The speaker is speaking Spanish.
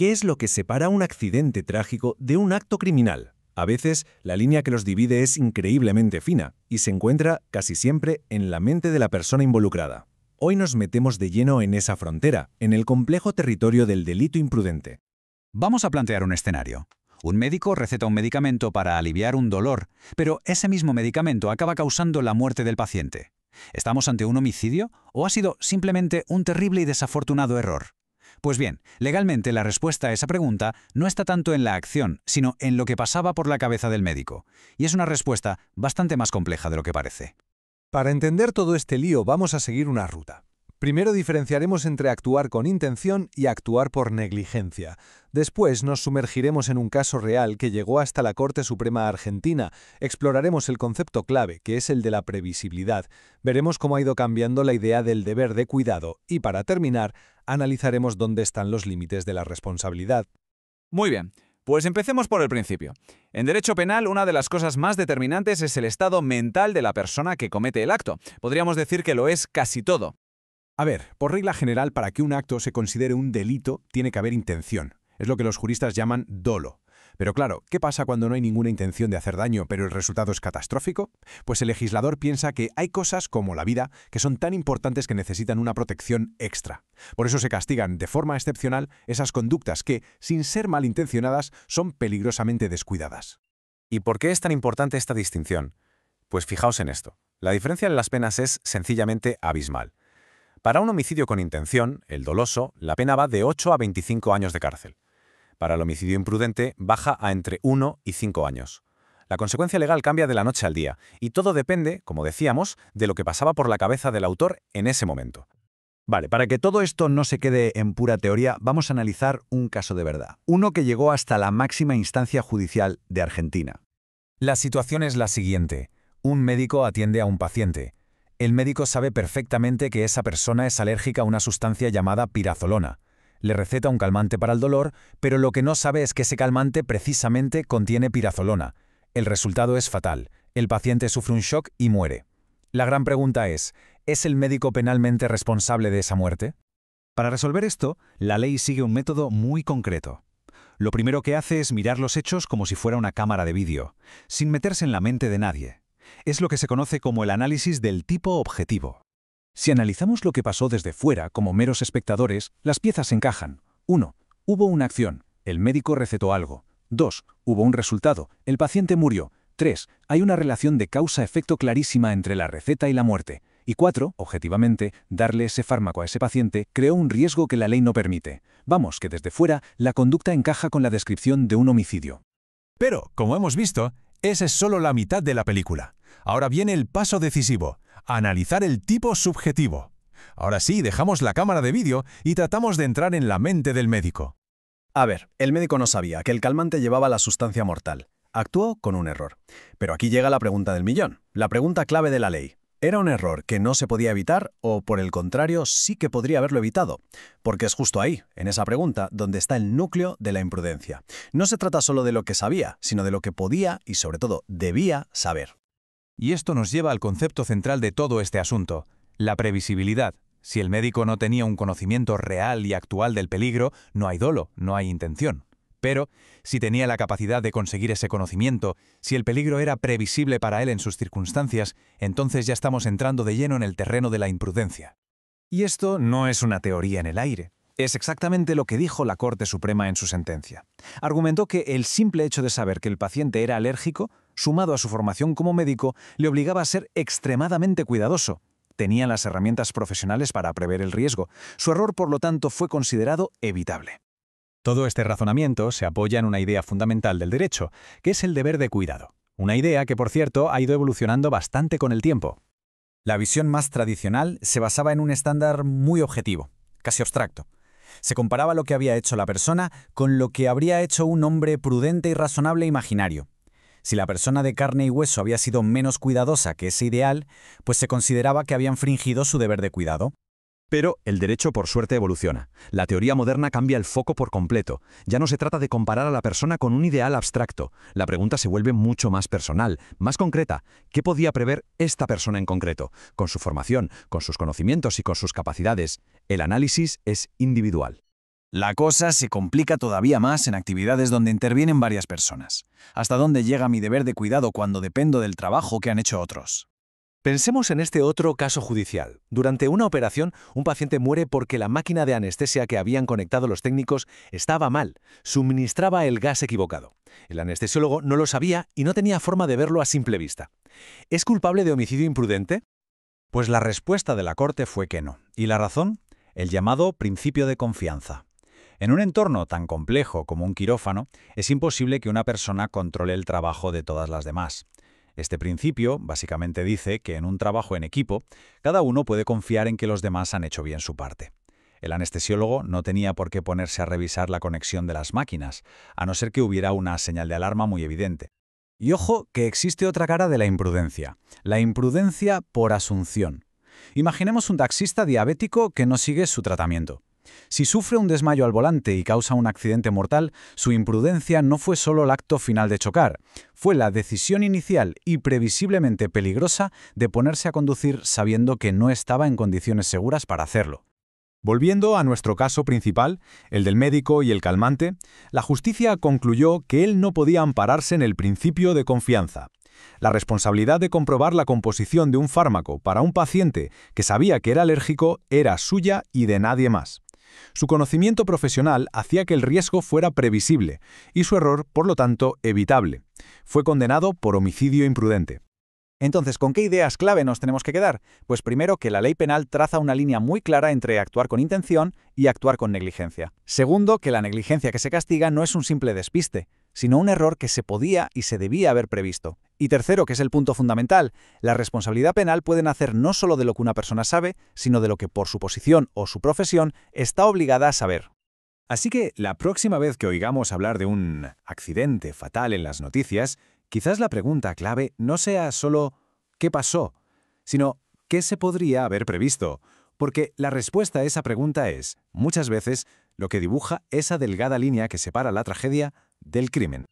¿Qué es lo que separa un accidente trágico de un acto criminal? A veces, la línea que los divide es increíblemente fina y se encuentra casi siempre en la mente de la persona involucrada. Hoy nos metemos de lleno en esa frontera, en el complejo territorio del delito imprudente. Vamos a plantear un escenario. Un médico receta un medicamento para aliviar un dolor, pero ese mismo medicamento acaba causando la muerte del paciente. ¿Estamos ante un homicidio o ha sido simplemente un terrible y desafortunado error? Pues bien, legalmente la respuesta a esa pregunta no está tanto en la acción, sino en lo que pasaba por la cabeza del médico. Y es una respuesta bastante más compleja de lo que parece. Para entender todo este lío vamos a seguir una ruta. Primero diferenciaremos entre actuar con intención y actuar por negligencia. Después nos sumergiremos en un caso real que llegó hasta la Corte Suprema Argentina. Exploraremos el concepto clave, que es el de la previsibilidad. Veremos cómo ha ido cambiando la idea del deber de cuidado. Y para terminar, analizaremos dónde están los límites de la responsabilidad. Muy bien, pues empecemos por el principio. En derecho penal, una de las cosas más determinantes es el estado mental de la persona que comete el acto. Podríamos decir que lo es casi todo. A ver, por regla general, para que un acto se considere un delito, tiene que haber intención. Es lo que los juristas llaman dolo. Pero claro, ¿qué pasa cuando no hay ninguna intención de hacer daño, pero el resultado es catastrófico? Pues el legislador piensa que hay cosas, como la vida, que son tan importantes que necesitan una protección extra. Por eso se castigan de forma excepcional esas conductas que, sin ser malintencionadas, son peligrosamente descuidadas. ¿Y por qué es tan importante esta distinción? Pues fijaos en esto. La diferencia en las penas es sencillamente abismal. Para un homicidio con intención, el doloso, la pena va de 8 a 25 años de cárcel. Para el homicidio imprudente, baja a entre 1 y 5 años. La consecuencia legal cambia de la noche al día, y todo depende, como decíamos, de lo que pasaba por la cabeza del autor en ese momento. Vale, para que todo esto no se quede en pura teoría, vamos a analizar un caso de verdad. Uno que llegó hasta la máxima instancia judicial de Argentina. La situación es la siguiente. Un médico atiende a un paciente. El médico sabe perfectamente que esa persona es alérgica a una sustancia llamada pirazolona. Le receta un calmante para el dolor, pero lo que no sabe es que ese calmante precisamente contiene pirazolona. El resultado es fatal. El paciente sufre un shock y muere. La gran pregunta ¿es el médico penalmente responsable de esa muerte? Para resolver esto, la ley sigue un método muy concreto. Lo primero que hace es mirar los hechos como si fuera una cámara de vídeo, sin meterse en la mente de nadie. Es lo que se conoce como el análisis del tipo objetivo. Si analizamos lo que pasó desde fuera como meros espectadores, las piezas encajan. 1. Hubo una acción. El médico recetó algo. 2. Hubo un resultado. El paciente murió. 3. Hay una relación de causa-efecto clarísima entre la receta y la muerte. Y 4. Objetivamente, darle ese fármaco a ese paciente creó un riesgo que la ley no permite. Vamos, que desde fuera, la conducta encaja con la descripción de un homicidio. Pero, como hemos visto, esa es solo la mitad de la película. Ahora viene el paso decisivo, analizar el tipo subjetivo. Ahora sí, dejamos la cámara de vídeo y tratamos de entrar en la mente del médico. A ver, el médico no sabía que el calmante llevaba la sustancia mortal. Actuó con un error. Pero aquí llega la pregunta del millón, la pregunta clave de la ley. ¿Era un error que no se podía evitar o, por el contrario, sí que podría haberlo evitado? Porque es justo ahí, en esa pregunta, donde está el núcleo de la imprudencia. No se trata solo de lo que sabía, sino de lo que podía y, sobre todo, debía saber. Y esto nos lleva al concepto central de todo este asunto, la previsibilidad. Si el médico no tenía un conocimiento real y actual del peligro, no hay dolo, no hay intención. Pero, si tenía la capacidad de conseguir ese conocimiento, si el peligro era previsible para él en sus circunstancias, entonces ya estamos entrando de lleno en el terreno de la imprudencia. Y esto no es una teoría en el aire. Es exactamente lo que dijo la Corte Suprema en su sentencia. Argumentó que el simple hecho de saber que el paciente era alérgico, sumado a su formación como médico, le obligaba a ser extremadamente cuidadoso. Tenía las herramientas profesionales para prever el riesgo. Su error, por lo tanto, fue considerado evitable. Todo este razonamiento se apoya en una idea fundamental del derecho, que es el deber de cuidado. Una idea que, por cierto, ha ido evolucionando bastante con el tiempo. La visión más tradicional se basaba en un estándar muy objetivo, casi abstracto. Se comparaba lo que había hecho la persona con lo que habría hecho un hombre prudente y razonable imaginario. Si la persona de carne y hueso había sido menos cuidadosa que ese ideal, pues se consideraba que había infringido su deber de cuidado. Pero el derecho, por suerte, evoluciona. La teoría moderna cambia el foco por completo. Ya no se trata de comparar a la persona con un ideal abstracto. La pregunta se vuelve mucho más personal, más concreta. ¿Qué podía prever esta persona en concreto? Con su formación, con sus conocimientos y con sus capacidades. El análisis es individual. La cosa se complica todavía más en actividades donde intervienen varias personas. ¿Hasta dónde llega mi deber de cuidado cuando dependo del trabajo que han hecho otros? Pensemos en este otro caso judicial. Durante una operación, un paciente muere porque la máquina de anestesia que habían conectado los técnicos estaba mal, suministraba el gas equivocado. El anestesiólogo no lo sabía y no tenía forma de verlo a simple vista. ¿Es culpable de homicidio imprudente? Pues la respuesta de la Corte fue que no. ¿Y la razón? El llamado principio de confianza. En un entorno tan complejo como un quirófano, es imposible que una persona controle el trabajo de todas las demás. Este principio básicamente dice que en un trabajo en equipo, cada uno puede confiar en que los demás han hecho bien su parte. El anestesiólogo no tenía por qué ponerse a revisar la conexión de las máquinas, a no ser que hubiera una señal de alarma muy evidente. Y ojo que existe otra cara de la imprudencia por asunción. Imaginemos un taxista diabético que no sigue su tratamiento. Si sufre un desmayo al volante y causa un accidente mortal, su imprudencia no fue solo el acto final de chocar, fue la decisión inicial y previsiblemente peligrosa de ponerse a conducir sabiendo que no estaba en condiciones seguras para hacerlo. Volviendo a nuestro caso principal, el del médico y el calmante, la justicia concluyó que él no podía ampararse en el principio de confianza. La responsabilidad de comprobar la composición de un fármaco para un paciente que sabía que era alérgico era suya y de nadie más. Su conocimiento profesional hacía que el riesgo fuera previsible y su error, por lo tanto, evitable. Fue condenado por homicidio imprudente. Entonces, ¿con qué ideas clave nos tenemos que quedar? Pues primero, que la ley penal traza una línea muy clara entre actuar con intención y actuar con negligencia. Segundo, que la negligencia que se castiga no es un simple despiste, sino un error que se podía y se debía haber previsto. Y tercero, que es el punto fundamental, la responsabilidad penal puede nacer no solo de lo que una persona sabe, sino de lo que por su posición o su profesión está obligada a saber. Así que la próxima vez que oigamos hablar de un accidente fatal en las noticias, quizás la pregunta clave no sea solo ¿qué pasó?, sino ¿qué se podría haber previsto? Porque la respuesta a esa pregunta es, muchas veces, lo que dibuja esa delgada línea que separa la tragedia del crimen.